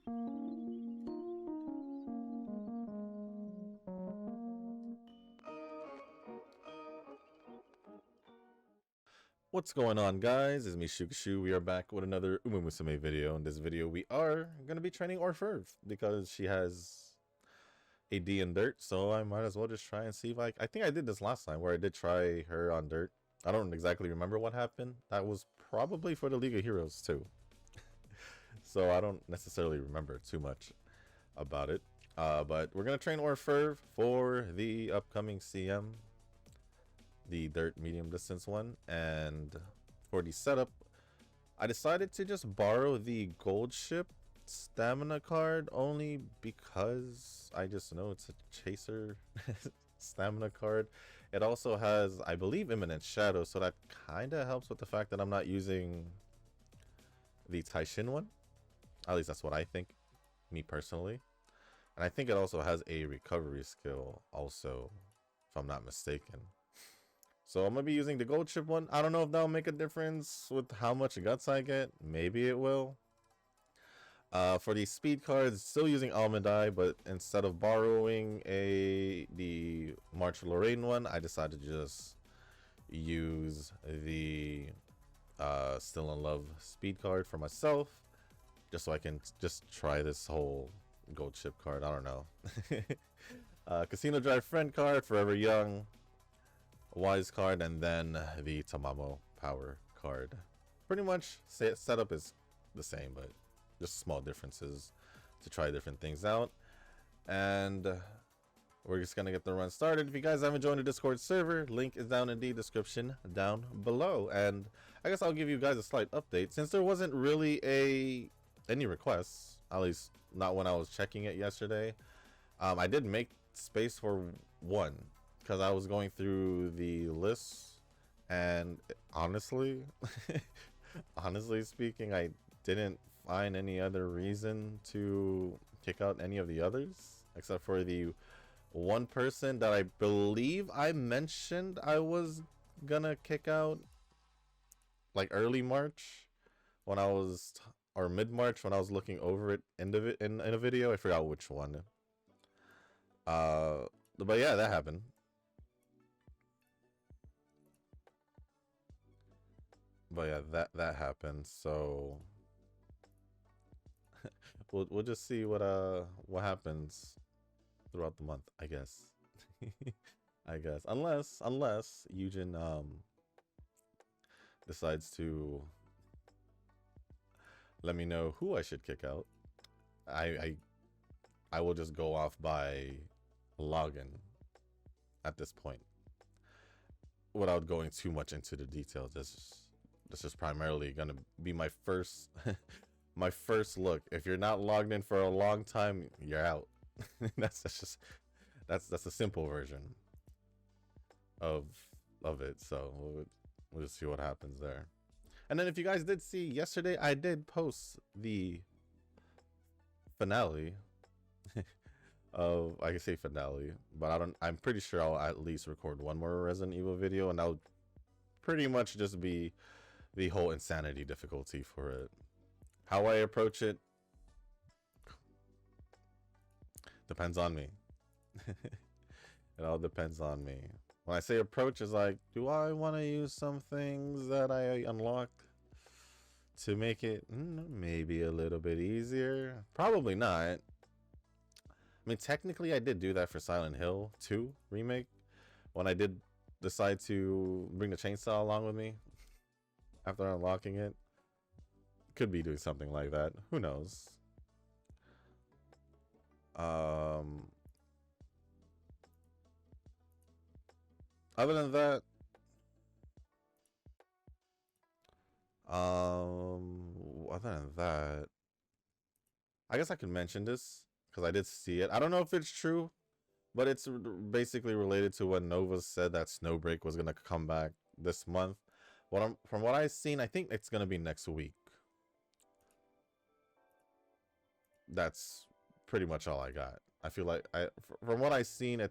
What's going on, guys? It's me, Shukashu. We are back with another Musume video. In this video, we are going to be training Orfevre because she has a D in dirt, so I might as well just try and see if I think I did this last time where I did try her on dirt. I don't exactly remember what happened. That was probably for the League of Heroes too. So I don't necessarily remember too much about it. But we're going to train Orfevre for the upcoming CM, the dirt medium distance one. And for the setup, I decided to just borrow the gold ship stamina card only because I just know it's a chaser stamina card. It also has, I believe, imminent shadow, so that kind of helps with the fact that I'm not using the Taishin one. At least that's what I think, me personally. And I think it also has a recovery skill also, if I'm not mistaken. So I'm going to be using the gold chip one. I don't know if that'll make a difference with how much guts I get. Maybe it will. For the speed cards, still using Almond Eye, but instead of borrowing the March Lorraine one, I decided to just use the Still in Love speed card for myself, just so I can just try this whole gold chip card. I don't know. Casino Drive Friend card, Forever Young, Wise card, and then the Tamamo Power card. Pretty much setup is the same, but just small differences to try different things out. And we're just gonna get the run started. If you guys haven't joined the Discord server, link is down in the description down below. And I guess I'll give you guys a slight update since there wasn't really any requests, at least not when I was checking it yesterday. I did make space for one because I was going through the lists, and honestly honestly speaking, I didn't find any other reason to kick out any of the others except for the one person that I believe I mentioned I was gonna kick out like early March when I was, or mid-March when I was looking over it in a video. I forgot which one. But yeah, that happened. But yeah, that happened. So we'll just see what happens throughout the month, I guess. I guess unless Eugen decides to let me know who I should kick out. I will just go off by login at this point without going too much into the details. This is primarily gonna be my first my first look. If you're not logged in for a long time, you're out. that's a simple version of it. So we'll just see what happens there. And then if you guys did see yesterday, I did post the finale of, I can say finale, but I'm pretty sure I'll at least record one more Resident Evil video, and that'll pretty much just be the whole insanity difficulty for it. How I approach it depends on me. It all depends on me. When I say approach, is like, do I want to use some things that I unlocked to make it maybe a little bit easier? Probably not. I mean, technically I did do that for Silent Hill 2 remake when I did decide to bring the chainsaw along with me after unlocking it. Could be doing something like that. Who knows? Other than that, I guess I could mention this because I did see it. I don't know if it's true, but it's basically related to when Nova said that Snowbreak was gonna come back this month. From what I've seen, I think it's gonna be next week. That's pretty much all I got. I feel like from what I seen,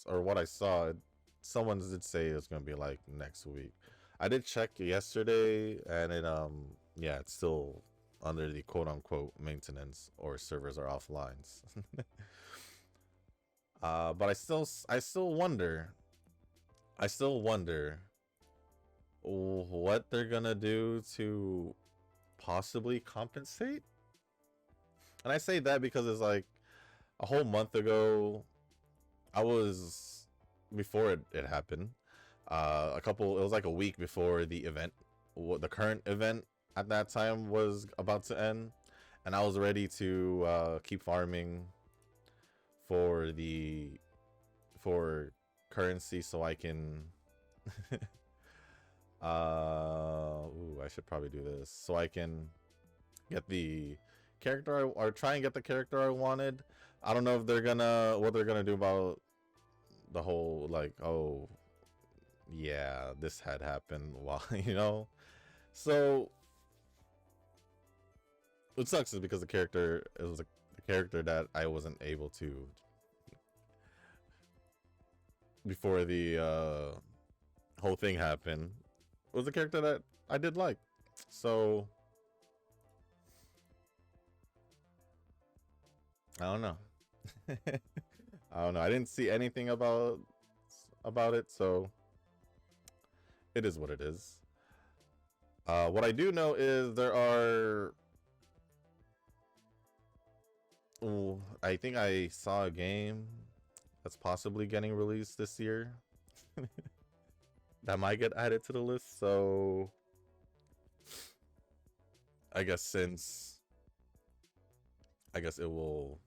or what I saw, someone did say it's gonna be like next week. I did check yesterday, and it yeah, it's still under the quote-unquote maintenance or servers are offline. But I still wonder what they're gonna do to possibly compensate. And I say that because it's like a whole month ago, I was before it happened. It was like a week before the event, the current event at that time was about to end, and I was ready to keep farming for currency so I can ooh, I should probably do this so I can get the character or try and get the character I wanted. I don't know if what they're gonna do about the whole like, oh yeah, this had happened while So what sucks is because it was a character that I wasn't able to before the whole thing happened. It was a character that I did like. So I don't know. I don't know. I didn't see anything about it, so it is what it is. What I do know is there are. Ooh, I think I saw a game that's possibly getting released this year that might get added to the list. So I guess it will.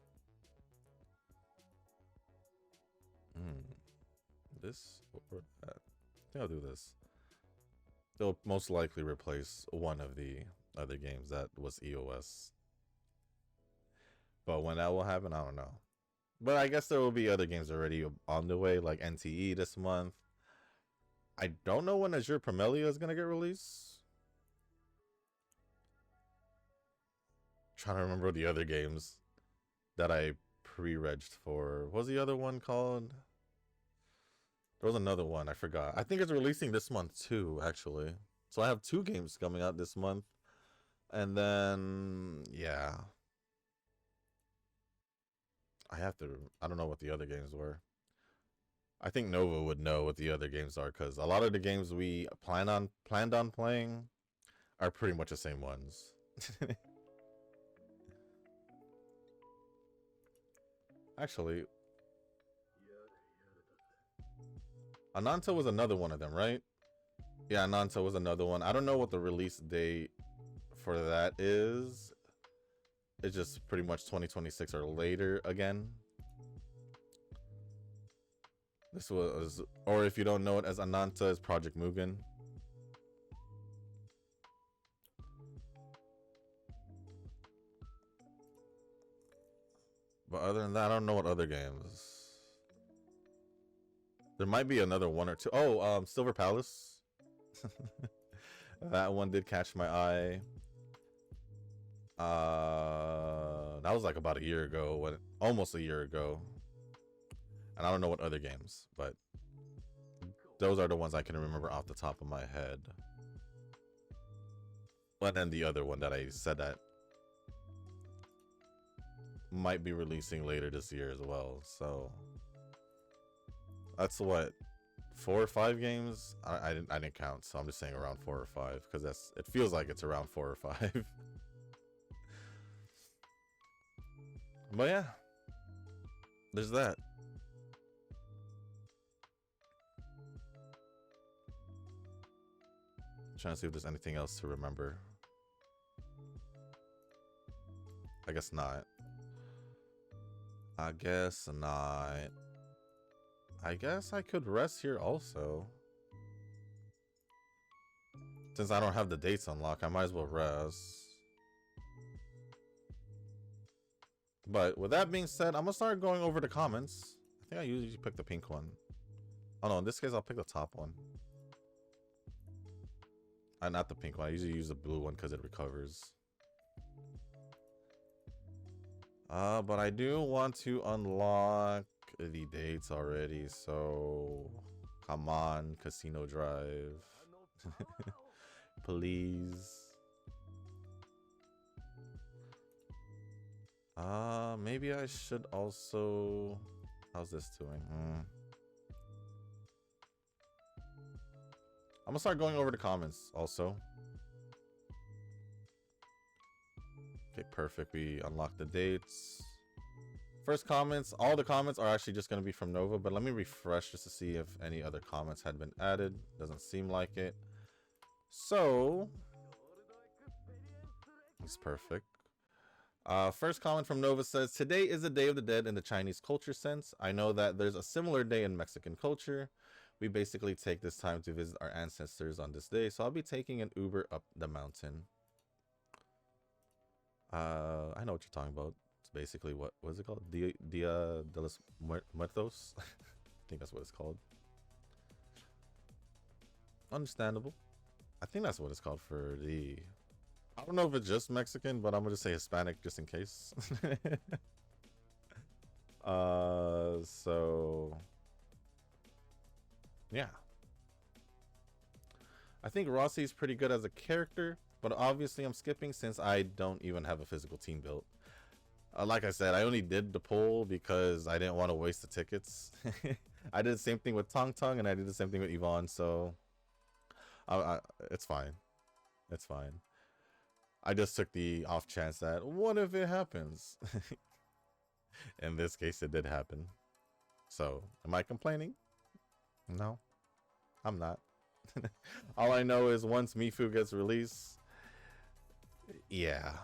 This or that. I think I'll do this. They'll most likely replace one of the other games that was EOS. But when that will happen, I don't know. But I guess there will be other games already on the way, like NTE this month. I don't know when Azure Primelia is gonna get released. Trying to remember the other games that I pre-regged for. What was the other one called? There was another one, I forgot. I think it's releasing this month too, actually. So I have 2 games coming out this month. And then, yeah. I don't know what the other games were. I think Nova would know what the other games are because a lot of the games we planned on playing are pretty much the same ones. Actually, Ananta was another one of them, right? Yeah, Ananta was another one. I don't know what the release date for that is. It's just pretty much 2026 or later again. This was, or if you don't know it as Ananta, is Project Mugen. But other than that, I don't know what other games. There might be another one or two. Oh, Silver Palace. That one did catch my eye. That was like about a year ago, almost a year ago. And I don't know what other games, but those are the ones I can remember off the top of my head. And then the other one that I said that might be releasing later this year as well. So that's what, 4 or 5 games? I didn't count, so I'm just saying around 4 or 5 because it feels like it's around 4 or 5. But yeah, there's that. Trying to see if there's anything else to remember. I guess not. I guess not. I guess I could rest here also. Since I don't have the dates unlocked, I might as well rest. But with that being said, I'm gonna start going over the comments. I think I usually pick the pink one. Oh no, in this case I'll pick the top one. Not the pink one. I usually use the blue one because it recovers. But I do want to unlock the dates already, so come on, Casino Drive. Please. Maybe I should also. How's this doing? I'm gonna start going over the comments also. Okay, perfect. We unlock the dates. First comments, all the comments are actually just going to be from Nova, but let me refresh just to see if any other comments had been added. Doesn't seem like it. So, it's perfect. First comment from Nova says, today is the Day of the Dead in the Chinese culture sense. I know that there's a similar day in Mexican culture. We basically take this time to visit our ancestors on this day, so I'll be taking an Uber up the mountain. I know what you're talking about. It's basically what is it called? Dia de los Muertos. I think that's what it's called. Understandable. I think that's what it's called for the. I don't know if it's just Mexican, but I'm gonna just say Hispanic just in case. So yeah. I think Rossi's pretty good as a character, but obviously I'm skipping since I don't even have a physical team built. Like I said, I only did the poll because I didn't want to waste the tickets. I did the same thing with Tong Tong, and I did the same thing with Yvonne, so it's fine. It's fine. I just took the off chance that, what if it happens? In this case, it did happen. So, am I complaining? No, I'm not. All I know is once Mifu gets released, yeah.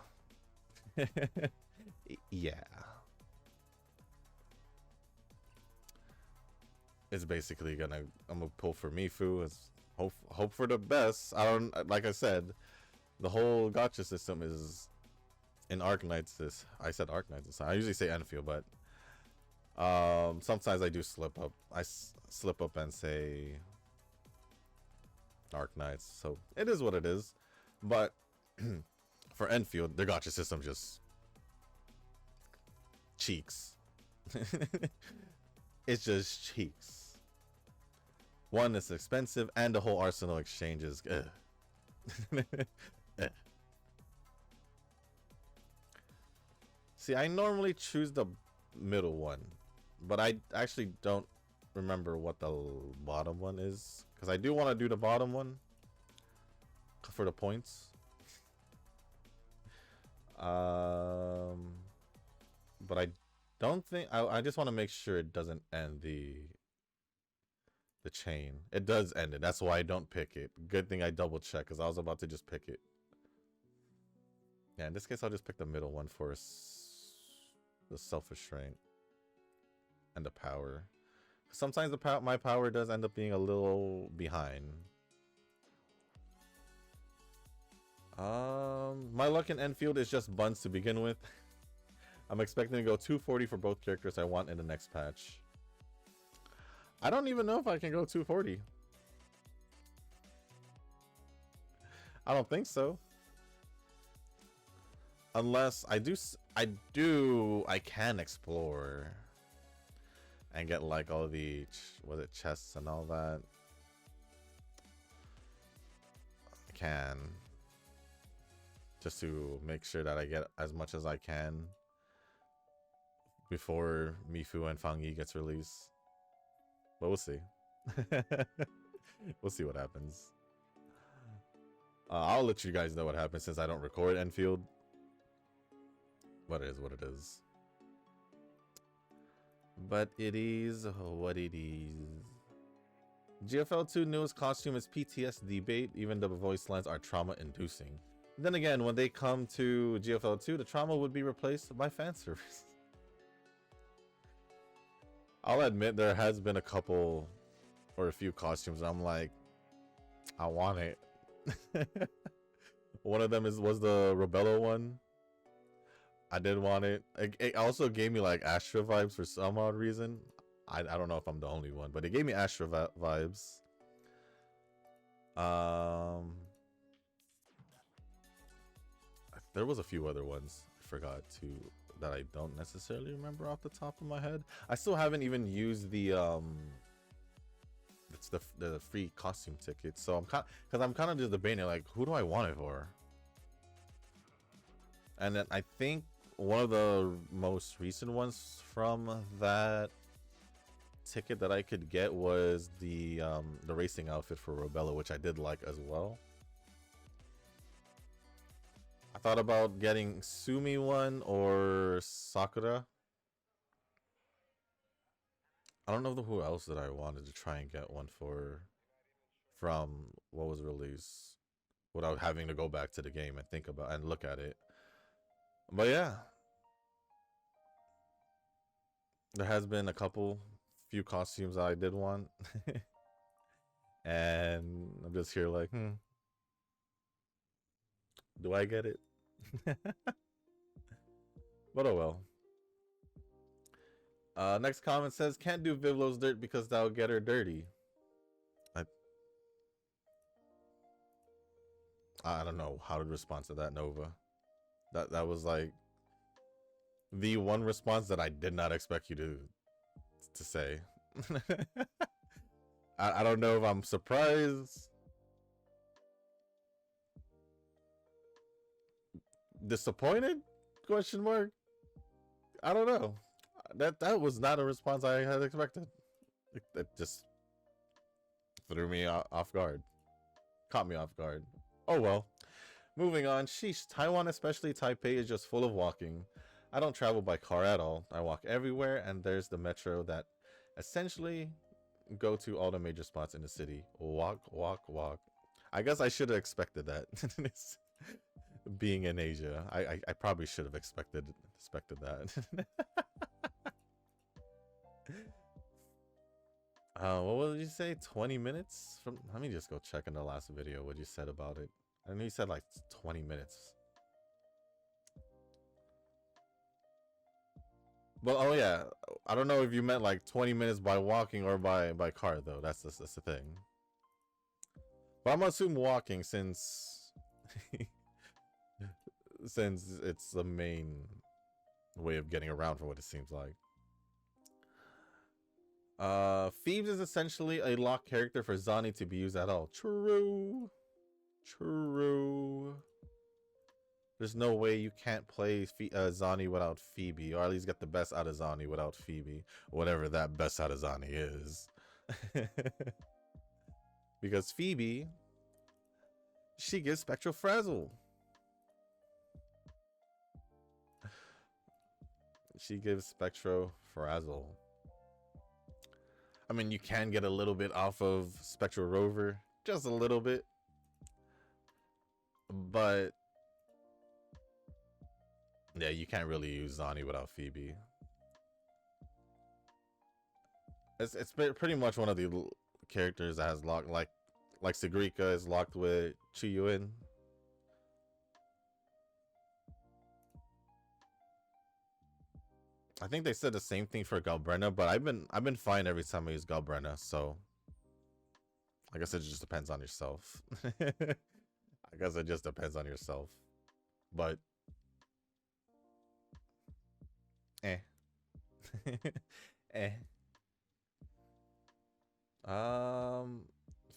Yeah. It's basically I'm gonna pull for Mifu. It's hope for the best. I don't, like I said, the whole gotcha system is in Arknights. I said Arknights. I usually say Enfield, but sometimes I do slip up. I slip up and say Arknights. So it is what it is. But for Enfield, the gotcha system just cheeks. It's just cheeks. One, it's expensive, and the whole arsenal exchange is See, I normally choose the middle one, but I actually don't remember what the bottom one is, because I do want to do the bottom one for the points. But I don't think I just want to make sure it doesn't end the chain. It does end it. That's why I don't pick it. Good thing I double check, because I was about to just pick it. Yeah, in this case, I'll just pick the middle one for the self-restraint and the power. Sometimes my power does end up being a little behind. My luck in Enfield is just buns to begin with. I'm expecting to go 240 for both characters I want in the next patch. I don't even know if I can go 240. I don't think so. Unless I can explore and get like all the chests and all that. I can, just to make sure that I get as much as I can before Mifu and Fang Yi gets released. But we'll see. We'll see what happens. I'll let you guys know what happens since I don't record Enfield. But it is what it is. But it is what it is. GFL2 newest costume is PTSD bait, even though the voice lines are trauma-inducing. Then again, when they come to GFL2, the trauma would be replaced by fan service. I'll admit there has been a couple or a few costumes I'm like, I want it. One of them was the Rebello one. I did want it. It also gave me like Astra vibes for some odd reason. I don't know if I'm the only one, but it gave me Astra vibes. There was a few other ones I forgot that I don't necessarily remember off the top of my head. I still haven't even used the it's the free costume ticket, so I'm kind of just debating like, who do I want it for? And then I think one of the most recent ones from that ticket that I could get was the racing outfit for Robella, which I did like as well. I thought about getting Sumi one or Sakura. I don't know who else that I wanted to try and get one for from what was released without having to go back to the game and think about and look at it. But yeah, there has been a few costumes I did want. And I'm just here like, do I get it? But oh well. Next comment says, can't do Vivlo's dirt because that'll get her dirty. I don't know how to respond to that, Nova. That was like the one response that I did not expect you to say. I don't know if I'm surprised, disappointed, question mark. I don't know. That was not a response I had expected. It just threw me off guard, caught me off guard. Oh well. Moving on. Sheesh, Taiwan, especially Taipei, is just full of walking. I don't travel by car at all. I walk everywhere, and there's the metro that essentially go to all the major spots in the city. Walk, walk, walk. I guess I should have expected that. Being in Asia, I probably should have expected that. What did you say? 20 minutes from? Let me just go check in the last video what you said about it. I know you said like 20 minutes. Well, oh yeah, I don't know if you meant like 20 minutes by walking or by car though. That's the thing. But I'm gonna assume walking since since it's the main way of getting around for what it seems like. Phoebes is essentially a locked character for Zani to be used at all. True. There's no way you can't play Zani without Phoebe, or at least get the best out of Zani without Phoebe, whatever that best out of Zani is. Because Phoebe, she gives Spectral Frazzle. She gives Spectral Frazzle. I mean, you can get a little bit off of Spectral Rover, just a little bit. But yeah, you can't really use Zani without Phoebe. It's pretty much one of the characters that has locked, like Sigrika is locked with Chiyuin. I think they said the same thing for Galbrenna, but I've been fine every time I use Galbrenna, so I guess it just depends on yourself. I guess it just depends on yourself. But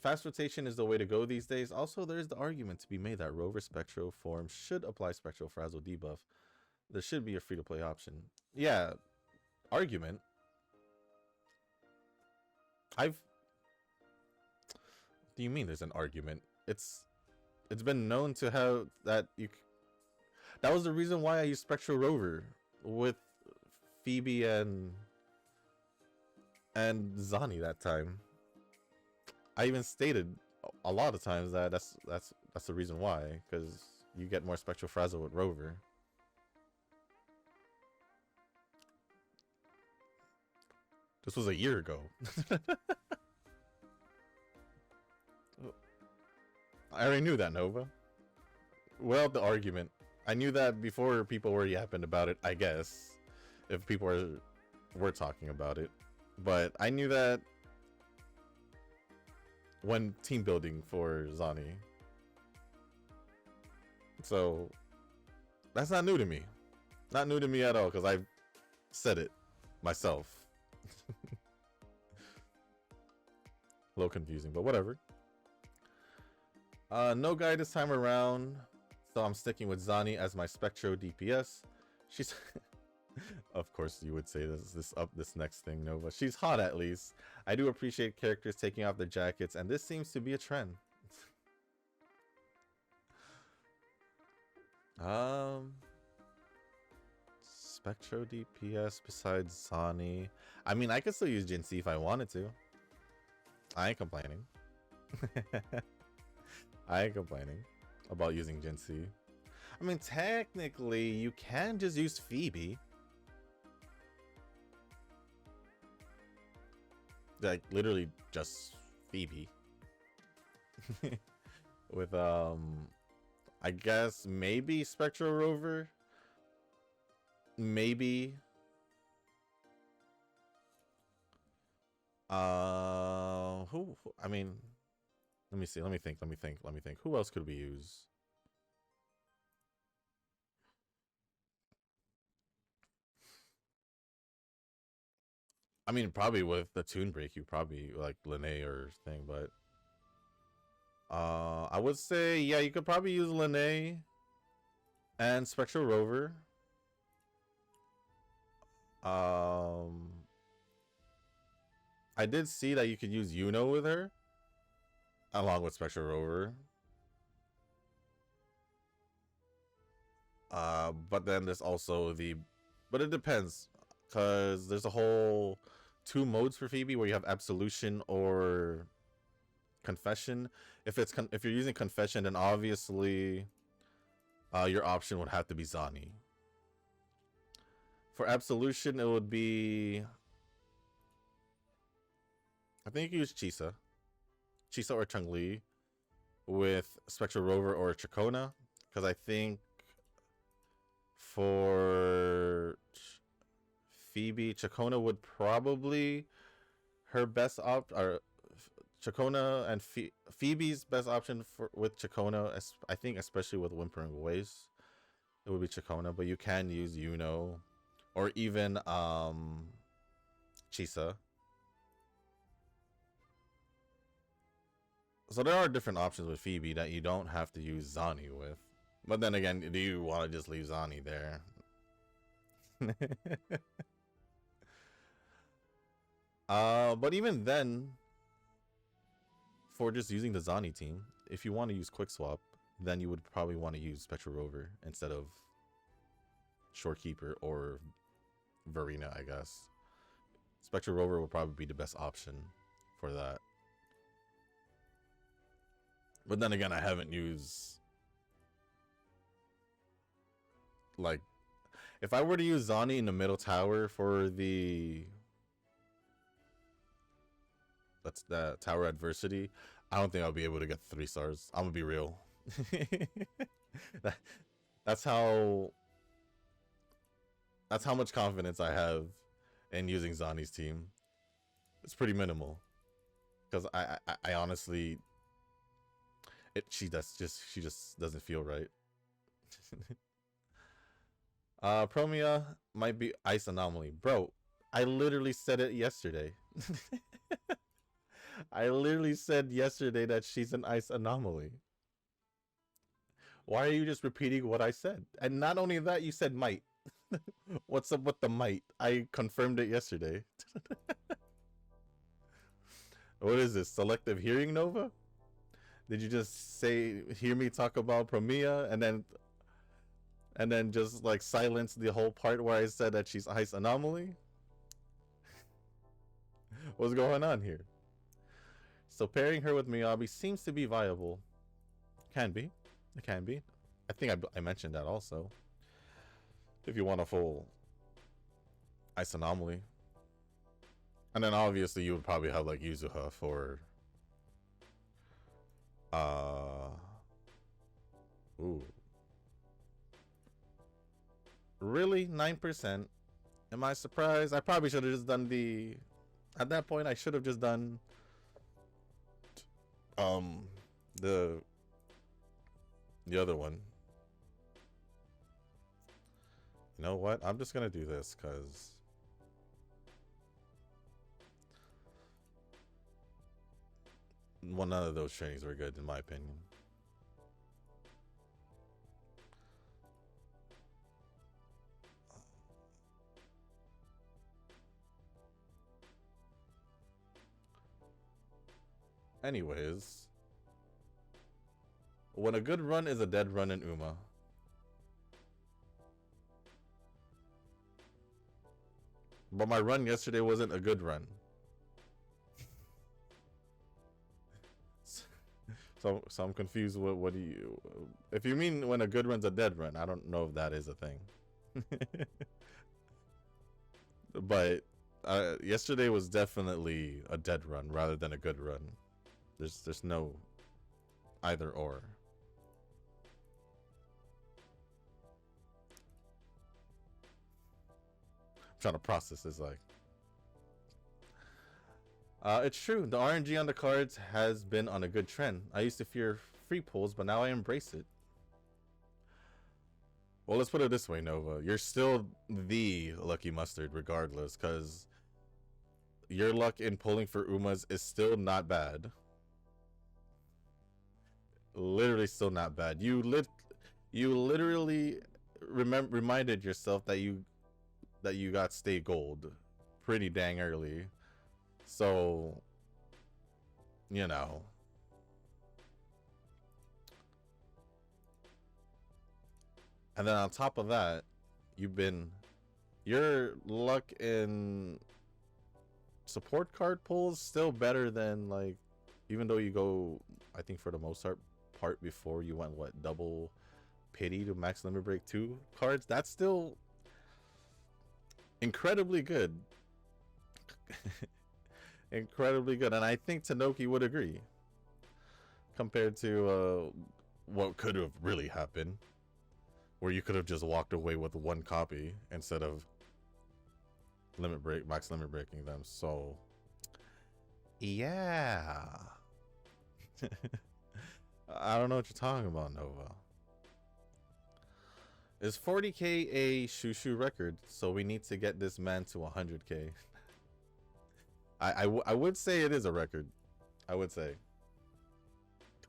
fast rotation is the way to go these days. Also, there's the argument to be made that Rover Spectro form should apply Spectral Frazzle debuff. There should be a free-to-play option. Yeah, argument. Do you mean there's an argument? It's been known to have that that was the reason why I used Spectral Rover with Phoebe and Zani that time. I even stated a lot of times that that's the reason why, because you get more Spectral Frazzle with Rover. This was a year ago. I already knew that, Nova. Well, the argument. I knew that before people were yapping about it, I guess. If people were talking about it. But I knew that when team building for Zani. So, that's not new to me. Not new to me at all, because I've said it myself. A little confusing, but whatever. No guide this time around, so I'm sticking with Zani as my Spectro DPS. She's of course you would say this next thing, Nova. She's hot at least. I do appreciate characters taking off their jackets, and this seems to be a trend. Spectro DPS besides Zani. I mean, I could still use Jinxie if I wanted to. I ain't complaining. I ain't complaining about using Jinxie. I mean, technically, you can just use Phoebe. Like, literally just Phoebe. With, I guess maybe Spectral Rover? Maybe. Who, I mean, let me see, let me think. Who else could we use? I mean, probably with the Toon Break, you probably like Lene or thing, but I would say, yeah, you could probably use Lene and Spectral Rover. I did see that you could use Yuno with her along with Spectral Rover. But then there's also but it depends, because there's a whole 2 modes for Phoebe where you have Absolution or Confession. If you're using Confession, then obviously your option would have to be Zani. For Absolution, it would be, I think you use Chisa or Chun-Li with Spectral Rover or Chacona, because I think for Phoebe, Chacona would probably her best or Chacona and Phoebe's best option with Chacona, I think, especially with Whimpering Voice, it would be Chacona. But you can use Yuno or even Chisa. So there are different options with Phoebe that you don't have to use Zani with. But then again, do you want to just leave Zani there? But even then, for just using the Zani team, if you want to use Quick Swap, then you would probably want to use Spectral Rover instead of Shorekeeper or Verena, I guess. Spectral Rover would probably be the best option for that. But then again, I haven't used, like, if I were to use Zani in the middle tower for that's the tower adversity, I don't think I'll be able to get 3 stars. I'm gonna be real. That's how much confidence I have in using Zani's team. It's pretty minimal, because I honestly, she just doesn't feel right. Promia might be Ice Anomaly. Bro, I literally said it yesterday. I literally said yesterday that she's an Ice Anomaly. Why are you just repeating what I said? And not only that, you said might. What's up with the might? I confirmed it yesterday. What is this? Selective hearing, Nova? Did you just hear me talk about Promia and then just like silence the whole part where I said that she's Ice Anomaly? What's going on here? So pairing her with Miyabi seems to be viable. Can be. It can be. I think I mentioned that also. If you want a full Ice Anomaly. And then obviously you would probably have like Yuzuha for ooh. Really? 9%? Am I surprised? I probably should have just done at that point I should have just done the other one. You know what? I'm just gonna do this because none of those trainings were good in my opinion. . Anyways, when a good run is a dead run in Uma. But my run yesterday wasn't a good run. So I'm confused. What do you? If you mean when a good run's a dead run, I don't know if that is a thing. But yesterday was definitely a dead run rather than a good run. There's no either or. I'm trying to process this like. It's true. The RNG on the cards has been on a good trend. I used to fear free pulls, but now I embrace it. Well, let's put it this way, Nova. You're still the lucky mustard regardless, because your luck in pulling for Umas is still not bad. Literally still not bad. You literally reminded yourself that you got stay gold pretty dang early. So, you know. And then on top of that, your luck in support card pulls still better than, like, even though you go, I think for the most part before you went what, double pity to max limit break 2 cards, that's still incredibly good. Incredibly good. And I think Tanoki would agree compared to what could have really happened, where you could have just walked away with one copy instead of max limit breaking them. So yeah. I don't know what you're talking about, Nova. Is 40k a Shushu record? So we need to get this man to 100k. I would say it is a record. I would say.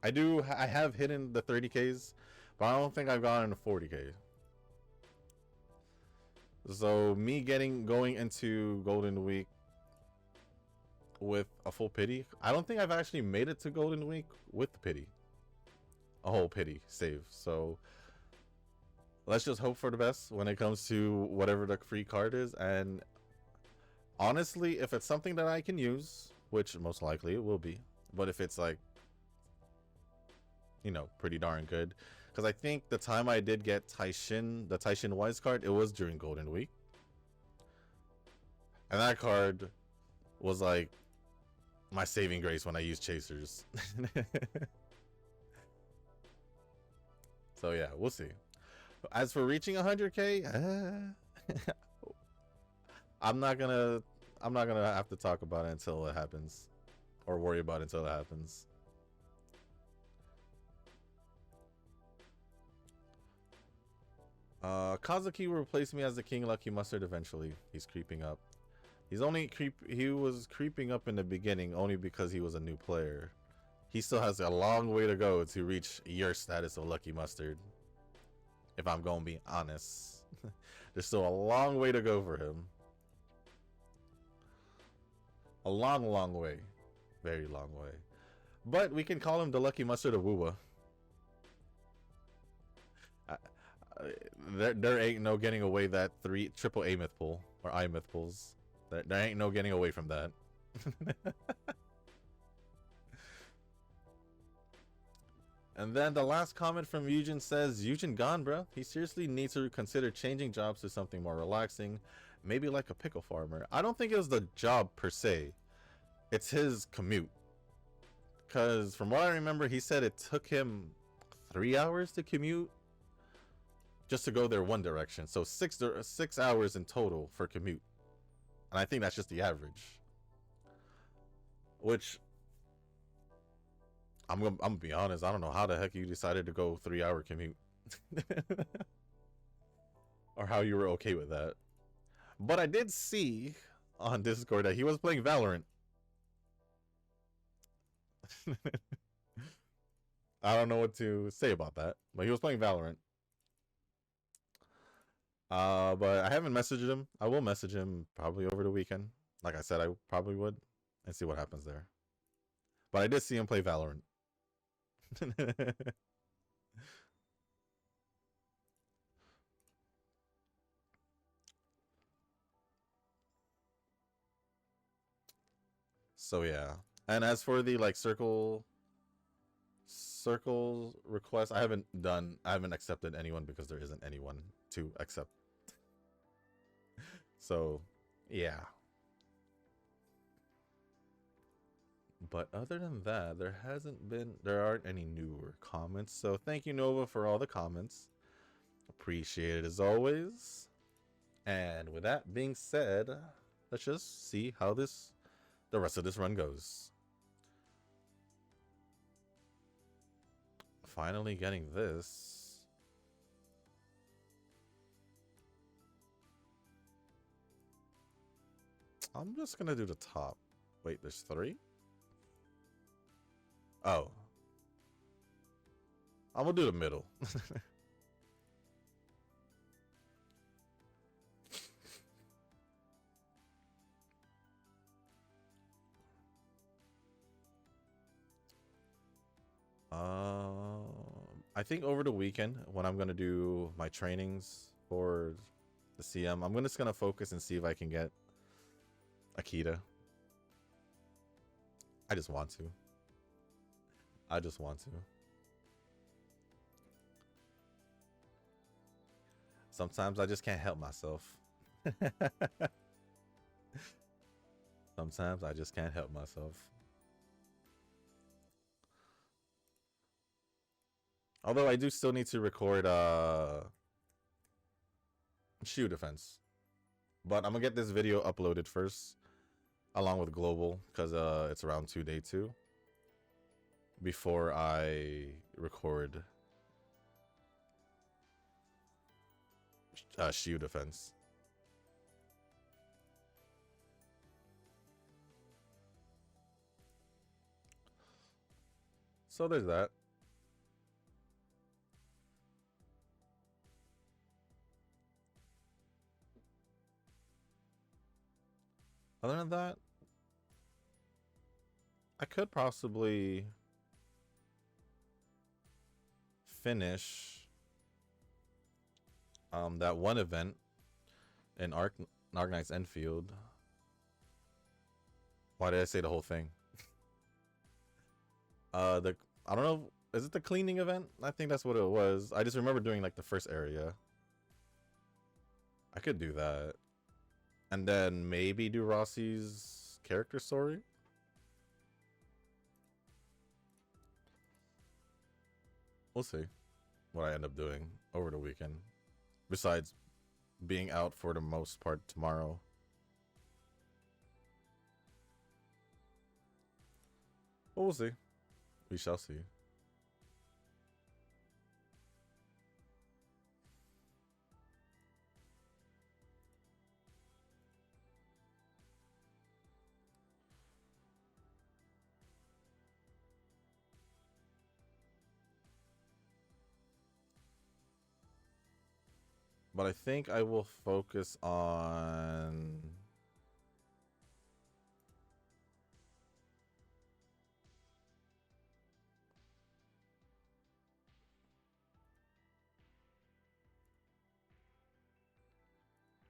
I have hidden the 30ks, but I don't think I've gotten to 40k. So me going into Golden Week with a full pity, I don't think I've actually made it to Golden Week with the pity. A whole pity save. So let's just hope for the best when it comes to whatever the free card is. And honestly, if it's something that I can use, which most likely it will be, but if it's like, you know, pretty darn good, because I think the time I did get the Taishin Wise card, it was during Golden Week, and that card was like my saving grace when I use chasers. So yeah, we'll see. As for reaching 100k, I'm not gonna have to talk about it until it happens, or worry about it until it happens. Kazuki will replace me as the King Lucky Mustard eventually. He's creeping up. He was creeping up in the beginning only because he was a new player. He still has a long way to go to reach your status of Lucky Mustard. If I'm gonna be honest. There's still a long way to go for him. A long, long way. Very long way. But we can call him the Lucky Mustard of Wuwa. There ain't no getting away that triple A myth pull or I myth pulls. There ain't no getting away from that. And then the last comment from Eugen says, Eugen gone, bro. He seriously needs to consider changing jobs to something more relaxing, maybe like a pickle farmer. I don't think it was the job per se. It's his commute. Because from what I remember, he said it took him 3 hours to commute just to go there one direction. So 6 hours in total for commute. And I think that's just the average. Which, I'm gonna be honest, I don't know how the heck you decided to go 3 hour commute. Or how you were okay with that. But I did see on Discord that he was playing Valorant. I don't know what to say about that, but he was playing Valorant. But I haven't messaged him. I will message him probably over the weekend. Like I said, I probably would, and see what happens there. But I did see him play Valorant. So yeah. And as for the like circle request, I haven't accepted anyone because there isn't anyone to accept. So yeah. But other than that, there aren't any newer comments. So thank you, Nova, for all the comments. Appreciate it as always. And with that being said, let's just see how the rest of this run goes. Finally getting this. I'm just gonna do the top. Wait, there's 3? Oh. I'm gonna do the middle. I think over the weekend when I'm gonna do my trainings for the CM, I'm just gonna focus and see if I can get Akita. I just want to. I just want to. Sometimes I just can't help myself. Sometimes I just can't help myself. Although I do still need to record shoe defense. But I'm gonna get this video uploaded first, along with global, because it's around 2 day 2 before I record shoe defense. So there's that. Other than that, I could possibly finish that one event in Arknight's Enfield. Why did I say the whole thing? The I don't know. Is it the cleaning event? I think that's what it was. I just remember doing like the first area. I could do that, and then maybe do Rossi's character story. We'll see what I end up doing over the weekend. Besides being out for the most part tomorrow. But we'll see. We shall see. But I think I will focus on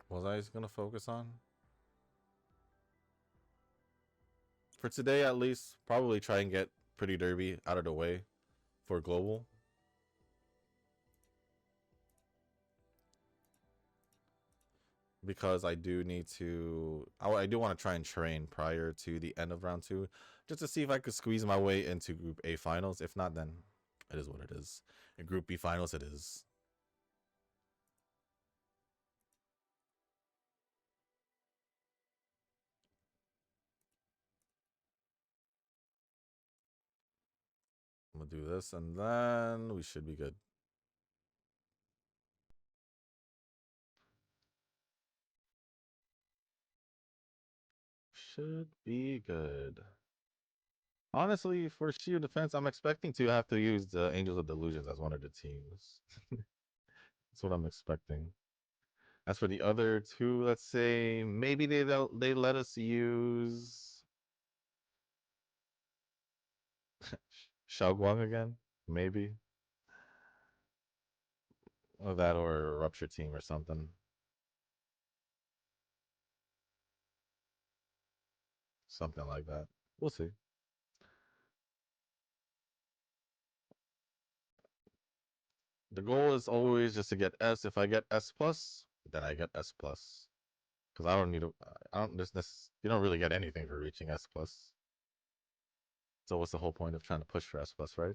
what was I gonna focus on? For today at least, probably try and get Pretty Derby out of the way for global. Because I do need to I do want to try and train prior to the end of round 2 just to see if I could squeeze my way into group A finals. If not, then it is what it is. In group B finals it is. I'm gonna do this and then we should be good. Should be good. Honestly, for shield defense, I'm expecting to have to use the Angels of Delusions as one of the teams. That's what I'm expecting. As for the other two, let's say maybe they let us use Xiaoguang again, maybe. Or that or Rupture Team or something. Something like that. We'll see. The goal is always just to get S. If I get S plus, then I get S plus. Because I don't need a. I don't. This. You don't really get anything for reaching S plus. So what's the whole point of trying to push for S plus, right?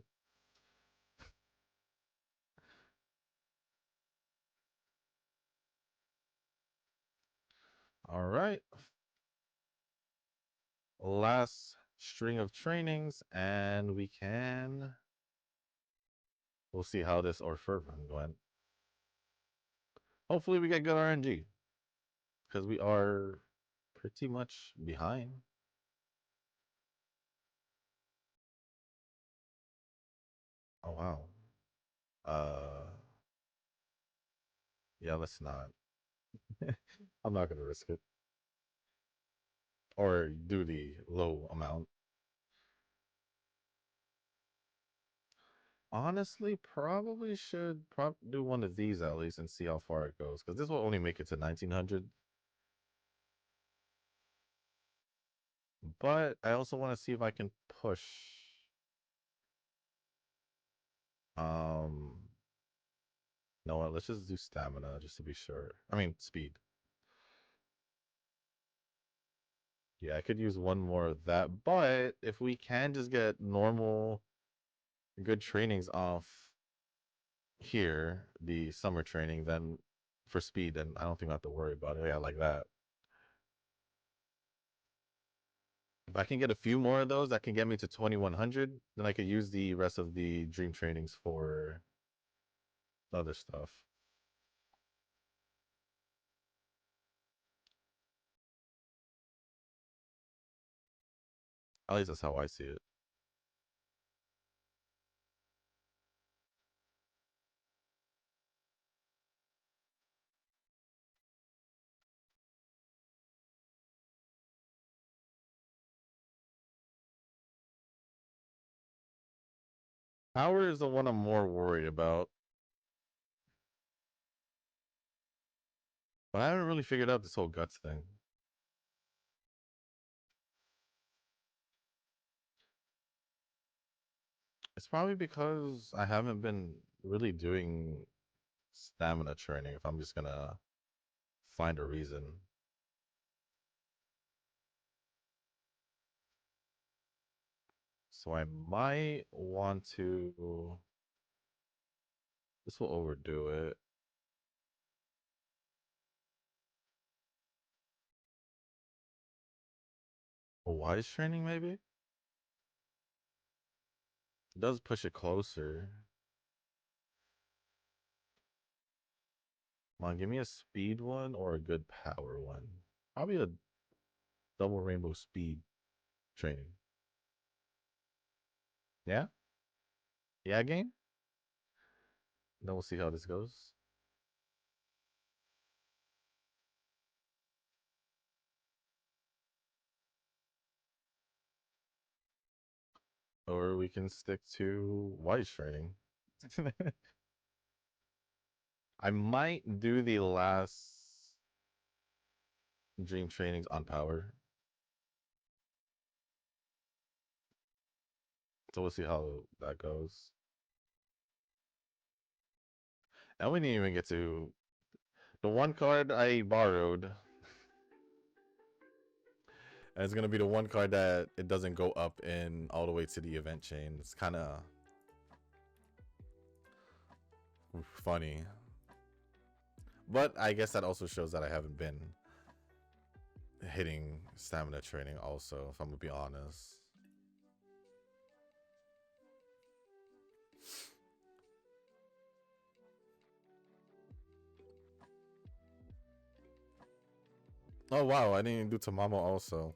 All right. Last string of trainings, and we can. We'll see how this Orfevre run went. Hopefully, we get good RNG because we are pretty much behind. Oh wow. Uh, yeah. Let's not. I'm not gonna risk it or do the low amount. Honestly, probably should do one of these at least and see how far it goes because this will only make it to 1900. But I also want to see if I can push. Um, no, what? Let's just do stamina just to be sure. I mean, speed. Yeah, I could use one more of that. But if we can just get normal, good trainings off here, the summer training, then for speed, then I don't think I have to worry about it. Yeah, like that. If I can get a few more of those, that can get me to 2100. Then I could use the rest of the dream trainings for other stuff. At least that's how I see it. Power is the one I'm more worried about, but I haven't really figured out this whole guts thing. It's probably because I haven't been really doing stamina training. If I'm just gonna find a reason, so I might want to. This will overdo it. A wise training maybe. It does push it closer. Come on, give me a speed one or a good power one. Probably a double rainbow speed training. Yeah? Yeah, game? Then we'll see how this goes. Or we can stick to wise training. I might do the last dream trainings on power. So we'll see how that goes. And we didn't even get to the one card I borrowed. And it's gonna be the one card that it doesn't go up in all the way to the event chain. It's kind of funny, but I guess that also shows that I haven't been hitting stamina training. Also, if I'm gonna be honest. Oh wow, I didn't even do Tamamo also.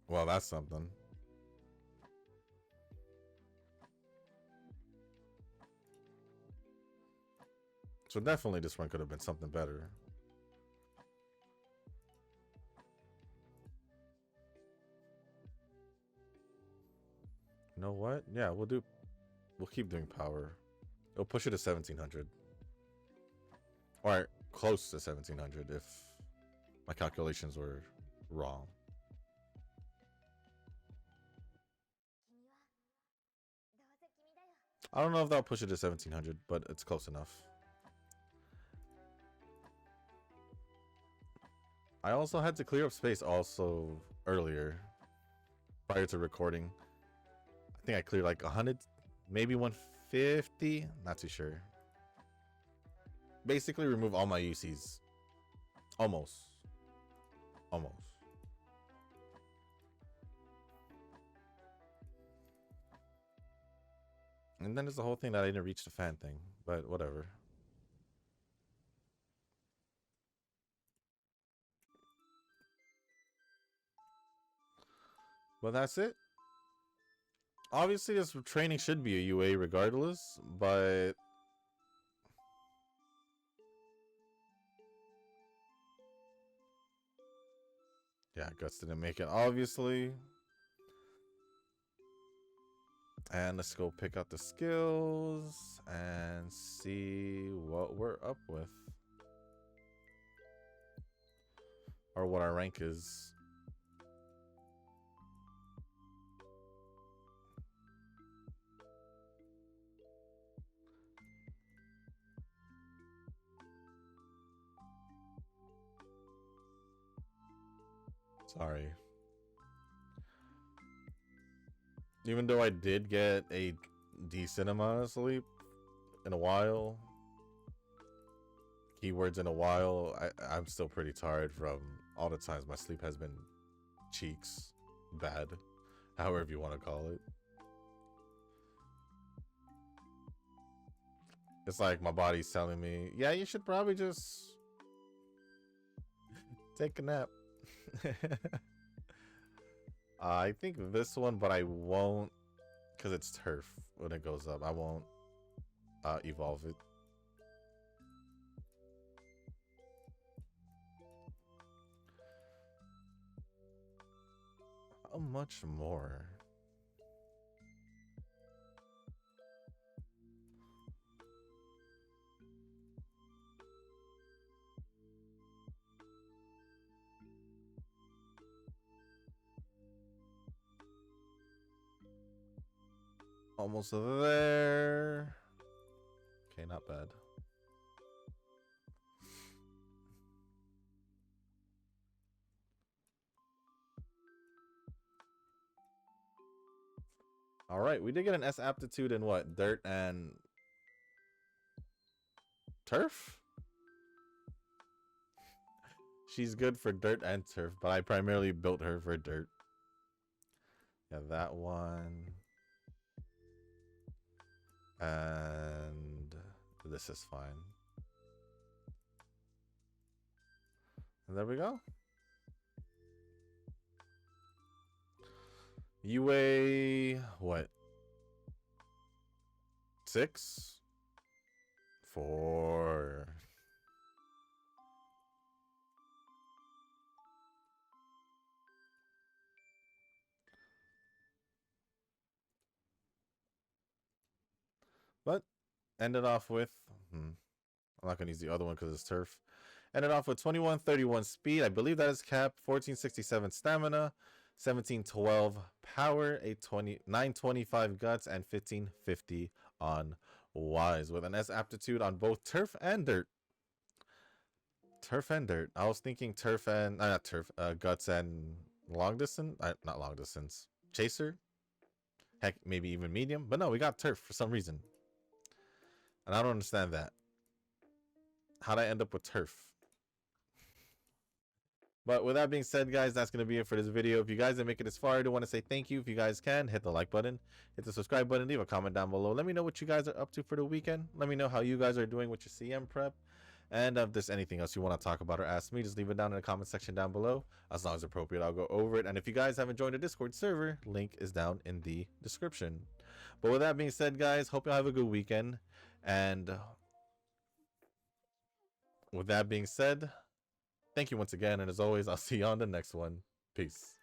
Well, that's something. So definitely this one could have been something better. You know what? Yeah, we'll keep doing power. It'll push it to 1700. Or close to 1700 if my calculations were wrong. I don't know if that'll push it to 1700, but it's close enough. I also had to clear up space also earlier, prior to recording. I think I cleared like 100, maybe 150, not too sure. Basically remove all my UCs. Almost. And then there's the whole thing that I didn't reach the fan thing, but whatever. But that's it. Obviously, this training should be a UA regardless, but yeah, Guts didn't make it, obviously. And let's go pick out the skills and see what we're up with. Or what our rank is. Sorry. Even though I did get a decent amount of sleep in a while, keywords in a while, I'm still pretty tired from all the times my sleep has been cheeks bad, however you want to call it. It's like my body's telling me, yeah, you should probably just take a nap. I think this one, but I won't, because it's turf when it goes up. I won't evolve it. How much more? Almost there. Okay, not bad. All right, we did get an S aptitude in what? Dirt and turf? She's good for dirt and turf, but I primarily built her for dirt. Yeah, that one. And this is fine. And there we go. You weigh what? 6? 4. But ended off with I'm not gonna use the other one because it's turf. Ended off with 2131 speed. I believe that is cap. 1467 stamina, 1712 power, 925 guts, and 1550 on wise with an S aptitude on both turf and dirt. Turf and dirt. I was thinking turf and not turf, guts and long distance. Not long distance. Chaser. Heck, maybe even medium. But no, we got turf for some reason. And I don't understand that. How'd I end up with turf? But with that being said, guys, that's going to be it for this video. If you guys didn't make it this far, I do want to say thank you. If you guys can, hit the like button, hit the subscribe button, leave a comment down below. Let me know what you guys are up to for the weekend. Let me know how you guys are doing with your CM prep. And if there's anything else you want to talk about or ask me, just leave it down in the comment section down below. As long as appropriate, I'll go over it. And if you guys haven't joined the Discord server, link is down in the description. But with that being said, guys, hope you have a good weekend. And with that being said, thank you once again. And as always, I'll see you on the next one. Peace.